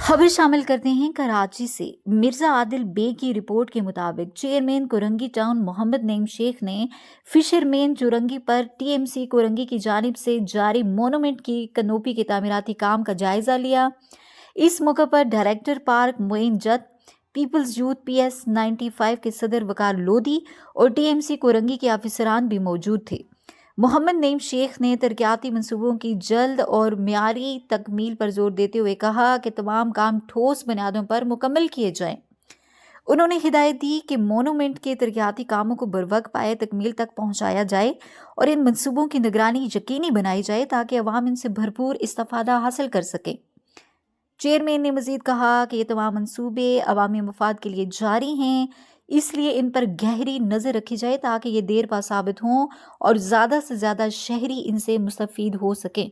खबर शामिल करते हैं कराची से। मिर्जा आदिल बे की रिपोर्ट के मुताबिक चेयरमैन कोरंगी टाउन मोहम्मद नईम शेख ने फिशरमैन चुरंगी पर टीएमसी कोरंगी की जानिब से जारी मोनूमेंट की कनोपी के तामीराती काम का जायजा लिया। इस मौके पर डायरेक्टर पार्क मोइन जत, पीपल्स यूथ पीएस 95 के सदर वकार लोधी और टीएमसी कोरंगी के अफसरान भी मौजूद थे। मोहम्मद नईम शेख ने तरक्याती मंसूबों की जल्द और मियारी तकमील पर जोर देते हुए कहा कि तमाम काम ठोस बुनियादों पर मुकम्मल किए जाएं। उन्होंने हिदायत दी कि मोनूमेंट के तरक्याती कामों को बरवक्त पाए तकमील तक पहुंचाया जाए और इन मंसूबों की निगरानी यकीनी बनाई जाए ताकि अवाम इनसे भरपूर इस्तेफादा हासिल कर सकें। चेयरमैन ने मजीद कहा कि ये तमाम मंसूबे अवामी मफाद के लिए जारी हैं, इसलिए इन पर गहरी नज़र रखी जाए ताकि ये देर पा साबित हों और ज़्यादा से ज़्यादा शहरी इनसे मुस्तफ़ीद हो सकें।